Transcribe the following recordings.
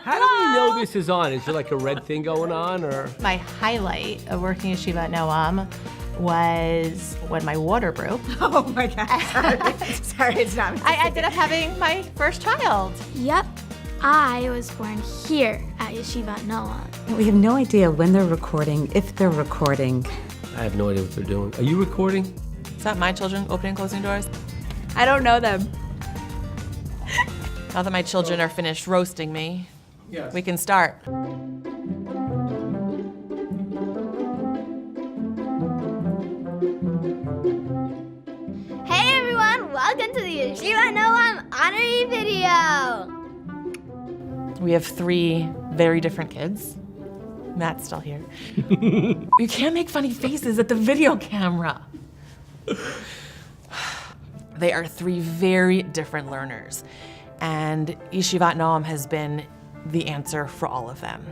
How do we know this is on? Is there like a red thing going on, or? My highlight of working at Yeshivat Noam was when my water broke. Oh my God, sorry, it's not. I ended up having my first child. Yep, I was born here at Yeshivat Noam. We have no idea when they're recording, if they're recording. I have no idea what they're doing. Are you recording? Is that my children opening and closing doors? I don't know them. Now that my children are finished roasting me, we can start. Hey everyone, welcome to the Yeshivat Noam Honoree video. We have 3 very different kids. Matt's still here. You can't make funny faces at the video camera. They are 3 very different learners, and Yeshivat Noam has been the answer for all of them.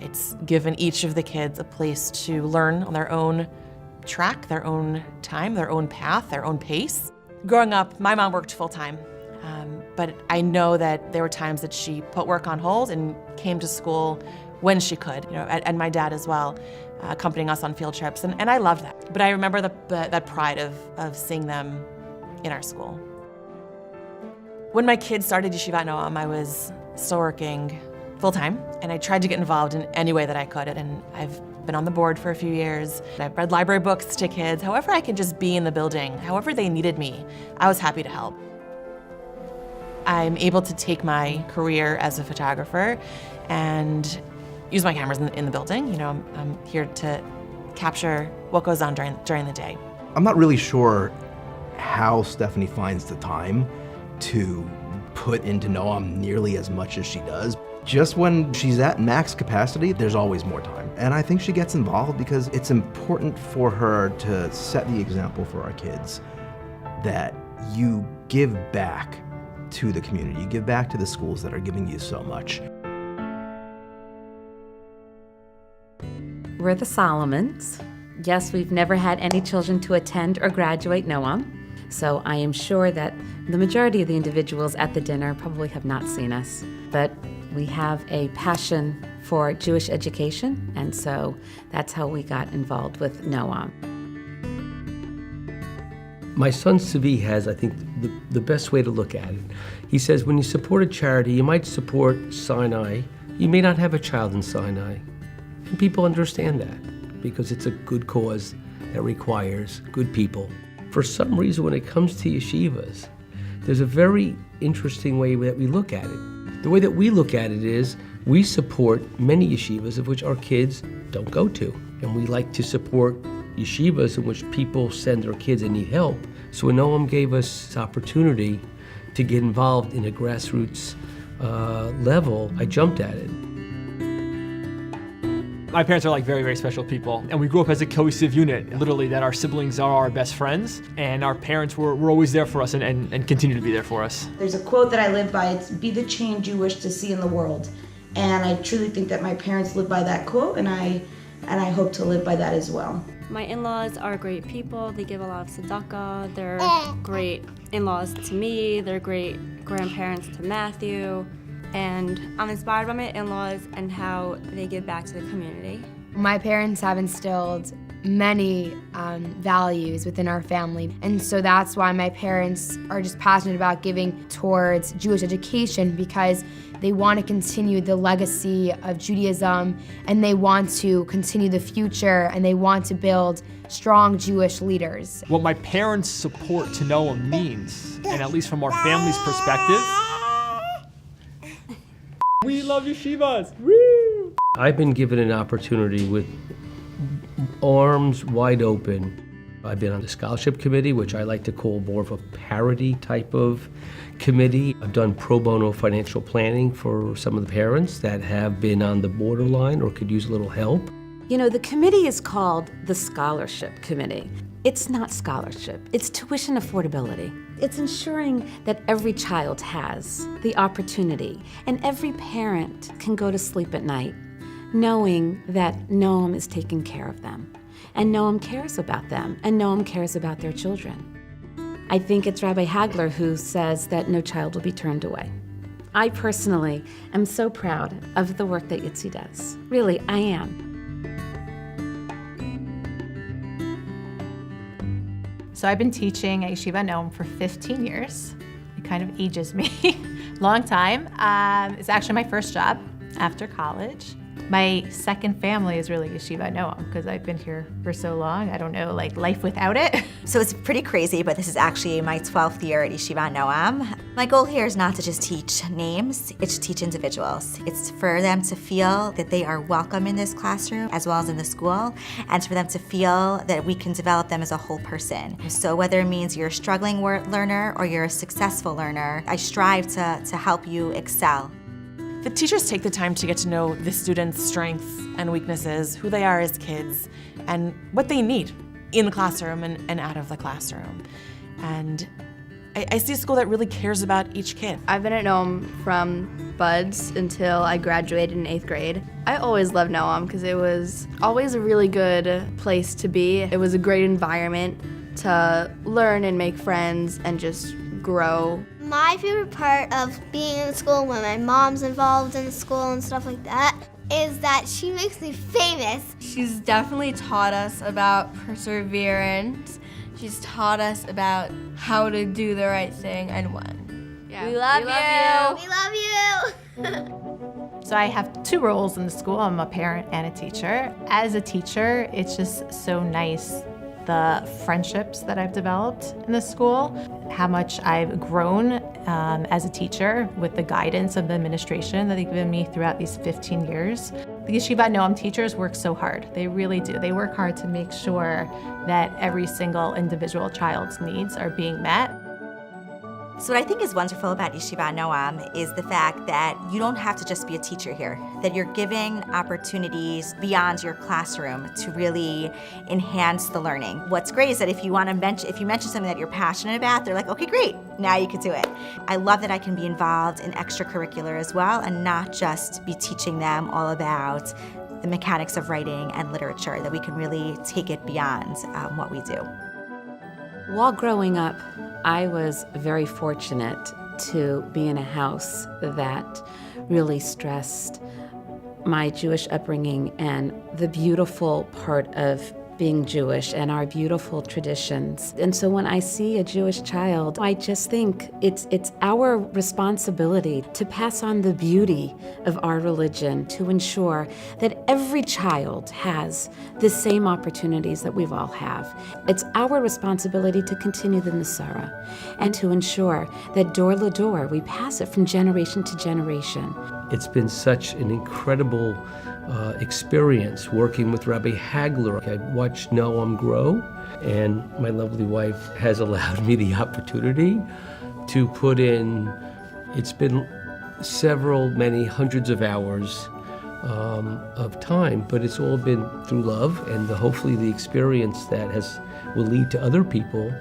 It's given each of the kids a place to learn on their own track, their own time, their own path, their own pace. Growing up, my mom worked full-time, but I know that there were times that she put work on hold and came to school when she could, and my dad as well, accompanying us on field trips, and I love that. But I remember that pride of seeing them in our school. When my kids started Yeshivat Noam, I was still working full-time, and I tried to get involved in any way that I could, and I've been on the board for a few years. I've read library books to kids. However I could just be in the building, however they needed me, I was happy to help. I'm able to take my career as a photographer and use my cameras in the building. I'm here to capture what goes on during the day. I'm not really sure how Stephanie finds the time to put into Noam nearly as much as she does. Just when she's at max capacity, there's always more time. And I think she gets involved because it's important for her to set the example for our kids that you give back to the community, you give back to the schools that are giving you so much. We're the Solomons. Yes, we've never had any children to attend or graduate Noam, so I am sure that the majority of the individuals at the dinner probably have not seen us, but we have a passion for Jewish education, and so that's how we got involved with Noam. My son Savi has, I think, the best way to look at it. He says, when you support a charity, you might support Sinai. You may not have a child in Sinai. And people understand that because it's a good cause that requires good people. For some reason, when it comes to yeshivas, there's a very interesting way that we look at it. The way that we look at it is we support many yeshivas of which our kids don't go to. And we like to support yeshivas in which people send their kids and need help. So when Noam gave us this opportunity to get involved in a grassroots level, I jumped at it. My parents are very, very special people, and we grew up as a cohesive unit, literally that our siblings are our best friends, and our parents were always there for us and continue to be there for us. There's a quote that I live by, it's be the change you wish to see in the world. And I truly think that my parents live by that quote, and I hope to live by that as well. My in-laws are great people. They give a lot of tzedakah. They're great in-laws to me. They're great grandparents to Matthew. And I'm inspired by my in-laws and how they give back to the community. My parents have instilled many values within our family, and so that's why my parents are just passionate about giving towards Jewish education, because they want to continue the legacy of Judaism, and they want to continue the future, and they want to build strong Jewish leaders. What my parents' support to Noam means, and at least from our family's perspective, we love yeshivas. Woo! I've been given an opportunity with arms wide open. I've been on the scholarship committee, which I like to call more of a parity type of committee. I've done pro bono financial planning for some of the parents that have been on the borderline or could use a little help. The committee is called the Scholarship Committee. It's not scholarship, it's tuition affordability. It's ensuring that every child has the opportunity and every parent can go to sleep at night knowing that Noam is taking care of them, and Noam cares about them, and Noam cares about their children. I think it's Rabbi Hagler who says that no child will be turned away. I personally am so proud of the work that Yitzi does. Really, I am. So I've been teaching at Yeshivat Noam for 15 years. It kind of ages me. Long time. It's actually my first job after college. My second family is really Yeshivat Noam because I've been here for so long. I don't know, like life without it. So it's pretty crazy, but this is actually my 12th year at Yeshivat Noam. My goal here is not to just teach names, it's to teach individuals. It's for them to feel that they are welcome in this classroom as well as in the school, and for them to feel that we can develop them as a whole person. So whether it means you're a struggling learner or you're a successful learner, I strive to help you excel. The teachers take the time to get to know the students' strengths and weaknesses, who they are as kids, and what they need in the classroom and out of the classroom. And I see a school that really cares about each kid. I've been at Noam from buds until I graduated in 8th grade. I always loved Noam because it was always a really good place to be. It was a great environment to learn and make friends and just grow. My favorite part of being in the school when my mom's involved in the school and stuff like that is that she makes me famous. She's definitely taught us about perseverance. She's taught us about how to do the right thing and when. Yeah. We love you. We love you. So I have two roles in the school. I'm a parent and a teacher. As a teacher, it's just so nice the friendships that I've developed in the school, how much I've grown as a teacher with the guidance of the administration that they've given me throughout these 15 years. The Yeshivat Noam teachers work so hard. They really do. They work hard to make sure that every single individual child's needs are being met. So what I think is wonderful about Yeshivat Noam is the fact that you don't have to just be a teacher here, that you're giving opportunities beyond your classroom to really enhance the learning. What's great is that if you mention something that you're passionate about, they're like, okay, great, now you can do it. I love that I can be involved in extracurricular as well and not just be teaching them all about the mechanics of writing and literature, that we can really take it beyond what we do. While growing up, I was very fortunate to be in a house that really stressed my Jewish upbringing and the beautiful part of being Jewish and our beautiful traditions. And so when I see a Jewish child, I just think it's our responsibility to pass on the beauty of our religion, to ensure that every child has the same opportunities that we've all have. It's our responsibility to continue the Masara and to ensure that door to door, we pass it from generation to generation. It's been such an incredible experience working with Rabbi Hagler. I watched Noam grow, and my lovely wife has allowed me the opportunity to put in, it's been many hundreds of hours of time, but it's all been through love and hopefully the experience that will lead to other people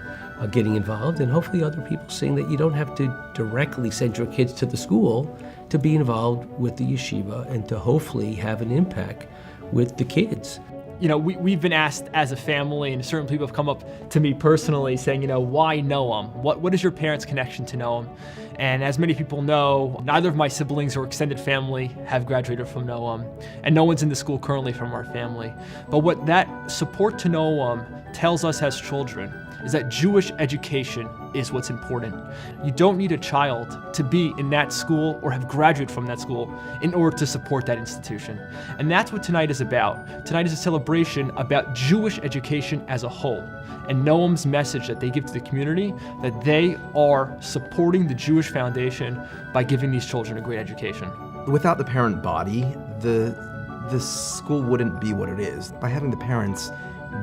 getting involved, and hopefully other people seeing that you don't have to directly send your kids to the school to be involved with the yeshiva and to hopefully have an impact with the kids. You know, we've been asked as a family, and certain people have come up to me personally saying, why Noam? What is your parents' connection to Noam? And as many people know, neither of my siblings or extended family have graduated from Noam, and no one's in the school currently from our family. But what that support to Noam tells us as children is that Jewish education is what's important. You don't need a child to be in that school or have graduated from that school in order to support that institution. And that's what tonight is about. Tonight is a celebration about Jewish education as a whole, and Noam's message that they give to the community, that they are supporting the Jewish foundation by giving these children a great education. Without the parent body, the school wouldn't be what it is. By having the parents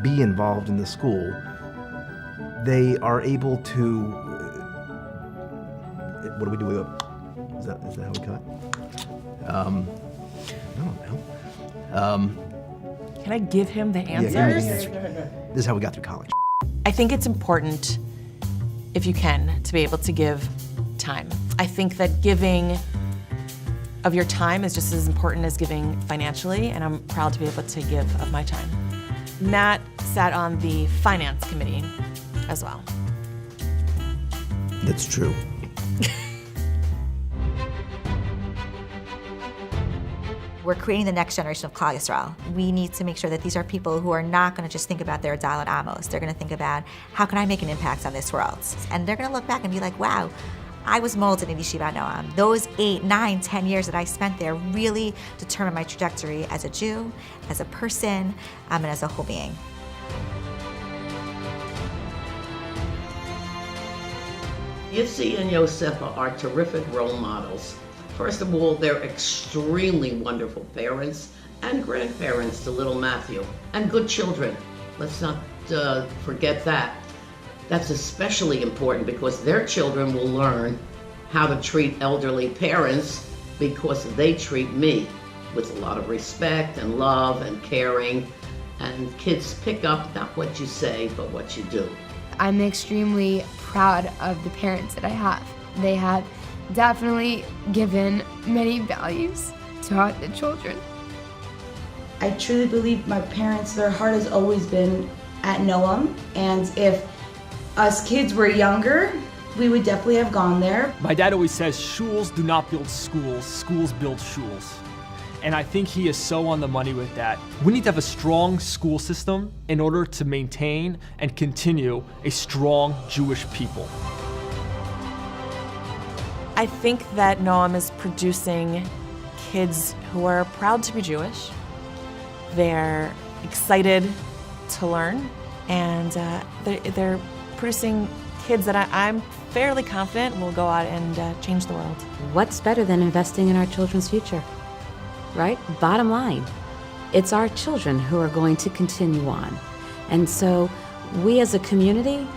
be involved in the school, they are able to, what do we do? Is that how we cut? I don't know. Can I give him the answers? This is how we got through college. I think it's important, if you can, to be able to give time. I think that giving of your time is just as important as giving financially, and I'm proud to be able to give of my time. Matt sat on the finance committee as well. That's true. We're creating the next generation of Klal Yisrael. We need to make sure that these are people who are not going to just think about their Dalet Amos. They're going to think about, how can I make an impact on this world? And they're going to look back and be like, wow, I was molded in Yeshivat Noam. Those 8, 9, 10 years that I spent there really determined my trajectory as a Jew, as a person, and as a whole being. Yitzi and Yosefa are terrific role models. First of all, they're extremely wonderful parents and grandparents to little Matthew, and good children. Let's not forget that. That's especially important because their children will learn how to treat elderly parents because they treat me with a lot of respect and love and caring, and kids pick up not what you say, but what you do. I'm extremely proud of the parents that I have. They have definitely given many values to the children. I truly believe my parents, their heart has always been at Noam, and if us kids were younger, we would definitely have gone there. My dad always says, shuls do not build schools, schools build shuls. And I think he is so on the money with that. We need to have a strong school system in order to maintain and continue a strong Jewish people. I think that Noam is producing kids who are proud to be Jewish. They're excited to learn, and they're producing kids that I'm fairly confident will go out and change the world. What's better than investing in our children's future, right? Bottom line, it's our children who are going to continue on. And so we as a community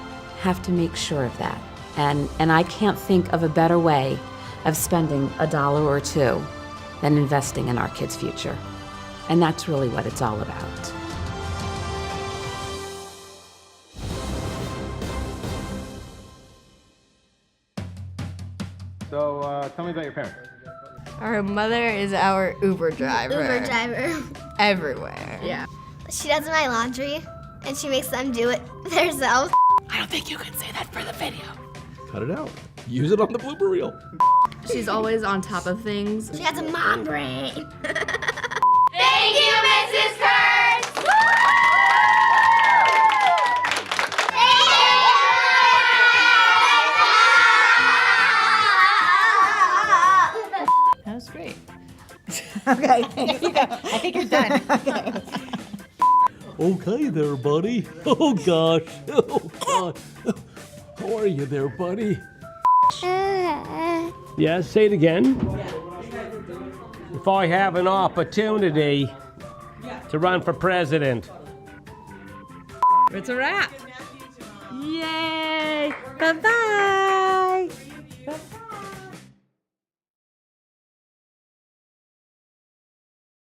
have to make sure of that. And I can't think of a better way of spending $1 or $2 than investing in our kids' future. And that's really what it's all about. So tell me about your parents. Our mother is our Uber driver. Uber driver. Everywhere. Yeah. She does my laundry, and she makes them do it themselves. I don't think you can say that for the video. Cut it out. Use it on the blooper reel. She's always on top of things. She has a mom brain. Thank you, Mrs. Kurtz! That was great. Okay, I think you're done. Okay there, buddy. Oh, gosh. Oh, God. How are you there, buddy? Yeah, say it again. If I have an opportunity to run for president. It's a wrap. Yay! Bye-bye. Bye-bye.